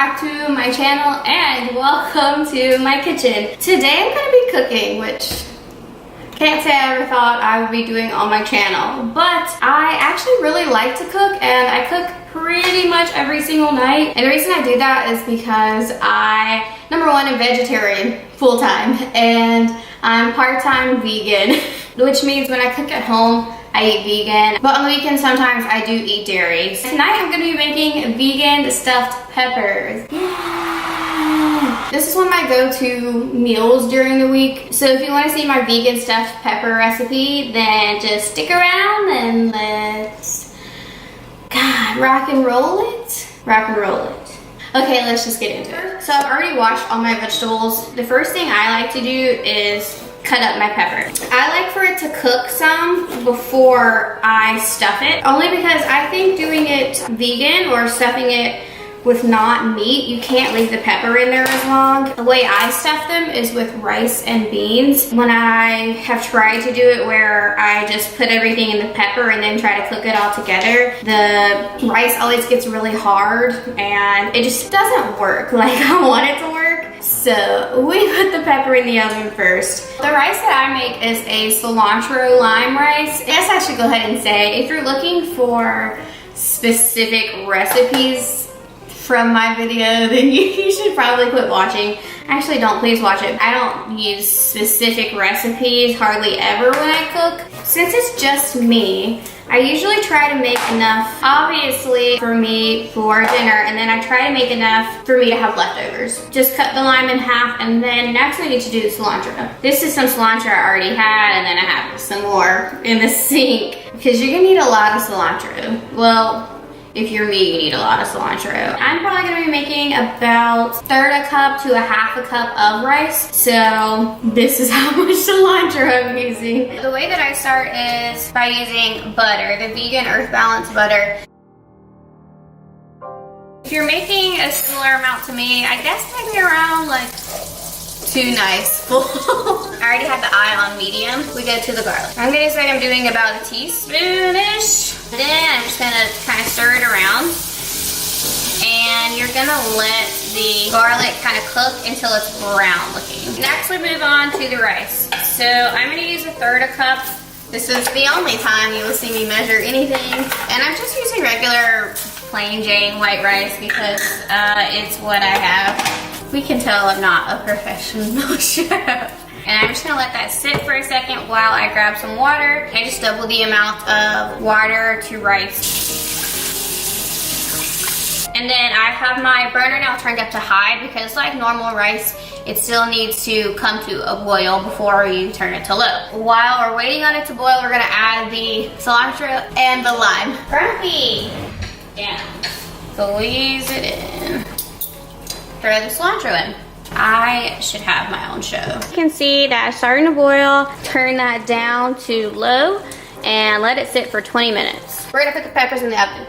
back to my channel and welcome to my kitchen. Today I'm gonna be cooking, which can't say I ever thought I would be doing on my channel, but I actually really like to cook and I cook pretty much every single night. And the reason I do that is because I, number one, am vegetarian full-time and I'm part-time vegan, which means when I cook at home, I eat vegan, but on the weekends sometimes I do eat dairy. Tonight I'm gonna be making vegan stuffed peppers. Yeah. This is one of my go-to meals during the week. So if you wanna see my vegan stuffed pepper recipe, then just stick around and let's, rock and roll it. Rock and roll it. Okay, let's just get into it. So I've already washed all my vegetables. The first thing I like to do is cut up my pepper. I like for it to cook some before I stuff it, only because I think doing it vegan or stuffing it with not meat, you can't leave the pepper in there as long. The way I stuff them is with rice and beans. When I have tried to do it where I just put everything in the pepper and then try to cook it all together, the rice always gets really hard and it just doesn't work like I want it to work. So we put the pepper in the oven first. The rice that I make is a cilantro lime rice. I guess I should go ahead and say, if you're looking for specific recipes from my video, then you should probably quit watching. Actually, don't, please watch it. I don't use specific recipes hardly ever when I cook. Since it's just me, I usually try to make enough, obviously, for me for dinner, and then I try to make enough for me to have leftovers. Just cut the lime in half, and then next I need to do the cilantro. This is some cilantro I already had, and then I have some more in the sink, because you're gonna need a lot of cilantro. Well, if you're me, you need a lot of cilantro. I'm probably gonna be making about a cup to a half a cup of rice. So this is how much cilantro I'm using. The way that I start is by using butter, the vegan Earth Balance butter. If you're making a similar amount to me, I guess maybe around like 2 nice full. I already have the eye on medium. We go to the garlic. I'm gonna say I'm doing about a teaspoon-ish. Then I'm just gonna kind of stir it around. And you're gonna let the garlic kind of cook until it's brown looking. Next we move on to the rice. So I'm gonna use a cup. This is the only time you will see me measure anything. And I'm just using regular plain Jane white rice because it's what I have. We can tell I'm not a professional chef. And I'm just gonna let that sit for a second while I grab some water. I just double the amount of water to rice. And then I have my burner now turned up to high because like normal rice, it still needs to come to a boil before you turn it to low. While we're waiting on it to boil, we're gonna add the cilantro and the lime. Grumpy! Down. Squeeze it in. Throw the cilantro in. I should have my own show. You can see that it's starting to boil. Turn that down to low and let it sit for 20 minutes. We're gonna put the peppers in the oven.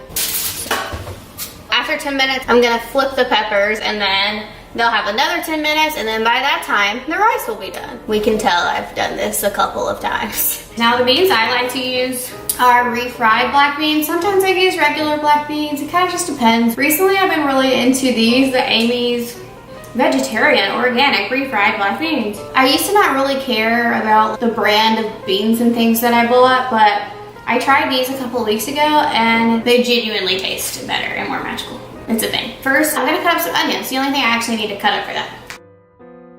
After 10 minutes, I'm gonna flip the peppers and then they'll have another 10 minutes and then by that time, the rice will be done. We can tell I've done this a couple of times. Now the beans I like to use are refried black beans. Sometimes I use regular black beans. It kind of just depends. Recently I've been really into these, the Amy's vegetarian organic refried black beans. I used to not really care about the brand of beans and things that I bought, but I tried these a couple of weeks ago and they genuinely taste better and more magical. It's a thing. First, I'm gonna cut up some onions. The only thing I actually need to cut up for that.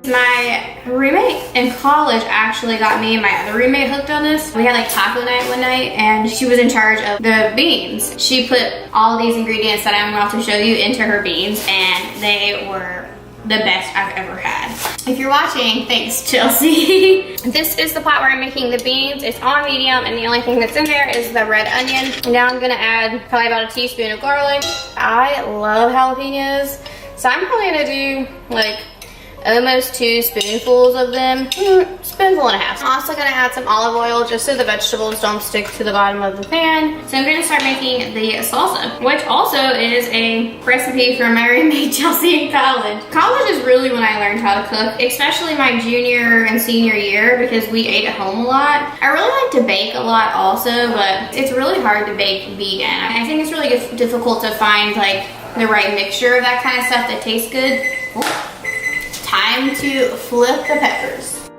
My roommate in college actually got me and my other roommate hooked on this. We had like taco night one night and she was in charge of the beans. She put all these ingredients that I'm about to show you into her beans and they were the best I've ever had. If you're watching, thanks Chelsea. This is the pot where I'm making the beans. It's on medium and the only thing that's in there is the red onion. Now I'm gonna add probably about a teaspoon of garlic. I love jalapenos, so I'm probably gonna do like almost 2 spoonfuls of them, spoonful and a half. I'm also gonna add some olive oil just so the vegetables don't stick to the bottom of the pan. So I'm gonna start making the salsa, which also is a recipe from my roommate Chelsea in college. College is really when I learned how to cook, especially my junior and senior year because we ate at home a lot. I really like to bake a lot also, but it's really hard to bake vegan. I think it's really difficult to find like the right mixture of that kind of stuff that tastes good. Ooh. Time to flip the peppers.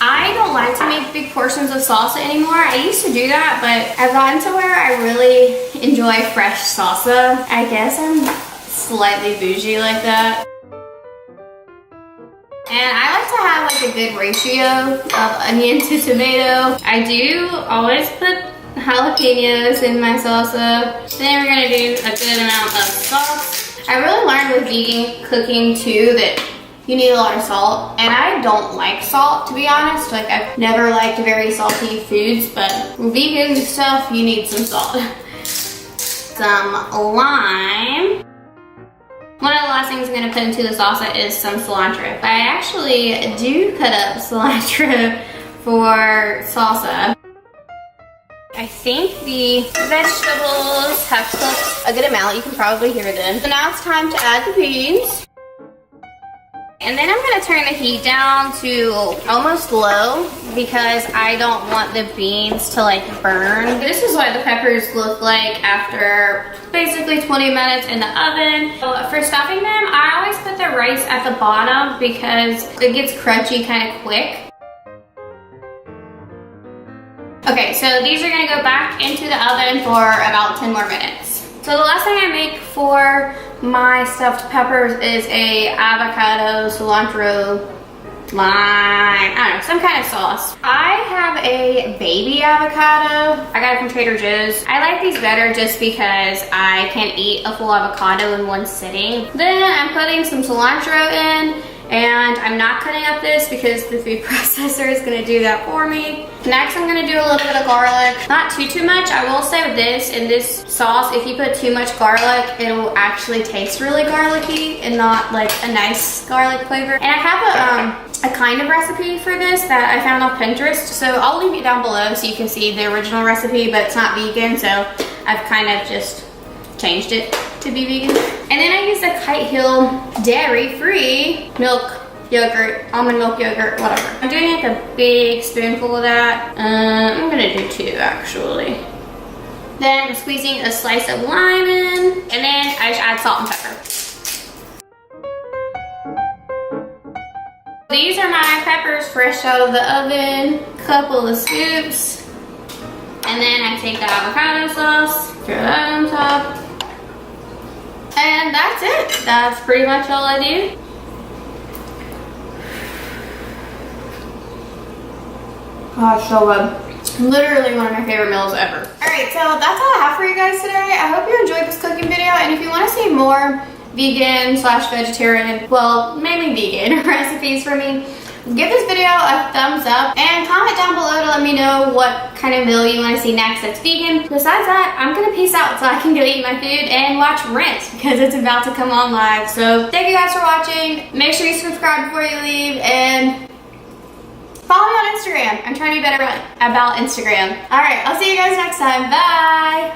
I don't like to make big portions of salsa anymore. I used to do that, but I've gotten to where I really enjoy fresh salsa. I guess I'm slightly bougie like that. And I like to have like a good ratio of onion to tomato. I do always put jalapenos in my salsa. Then we're gonna do a good amount of sauce. I really learned with vegan cooking too that you need a lot of salt. And I don't like salt, to be honest. Like, I've never liked very salty foods, but vegan stuff, you need some salt. Some lime. One of the last things I'm gonna put into the salsa is some cilantro. I actually do cut up cilantro for salsa. I think the vegetables have cooked a good amount. You can probably hear them. So now it's time to add the beans. And then I'm gonna turn the heat down to almost low because I don't want the beans to like burn. This is what the peppers look like after basically 20 minutes in the oven. So for stuffing them, I always put the rice at the bottom because it gets crunchy kind of quick. Okay, so these are gonna go back into the oven for about 10 more minutes. So the last thing I make for my stuffed peppers is a avocado, cilantro, lime, I don't know, some kind of sauce. I have a baby avocado. I got it from Trader Joe's. I like these better just because I can eat a full avocado in one sitting. Then I'm putting some cilantro in, and I'm not cutting up this because the food processor is gonna do that for me. Next, I'm gonna do a little bit of garlic. Not too much. I will say with this, in this sauce, if you put too much garlic, it will actually taste really garlicky and not like a nice garlic flavor. And I have a kind of recipe for this that I found on Pinterest, so I'll leave it down below so you can see the original recipe, but it's not vegan, so I've kind of just changed it to be vegan. And then I use the Kite Hill dairy-free milk yogurt, almond milk yogurt, whatever. I'm doing like a big spoonful of that. I'm gonna do 2 actually. Then I'm squeezing a slice of lime in, and then I just add salt and pepper. These are my peppers fresh out of the oven, couple of scoops. And then I take the avocado sauce, throw that on top. And that's it. That's pretty much all I do. Oh, it's so good. Literally one of my favorite meals ever. Alright, so that's all I have for you guys today. I hope you enjoyed this cooking video, and if you want to see more vegan / vegetarian, well, mainly vegan recipes from me, give this video a thumbs up and comment down below to let me know what kind of meal you want to see next that's vegan. Besides that, I'm gonna peace out so I can go eat my food and watch Rent because it's about to come on live. So thank you guys for watching. Make sure you subscribe before you leave and follow me on Instagram. I'm trying to be better about Instagram. Alright, I'll see you guys next time. Bye!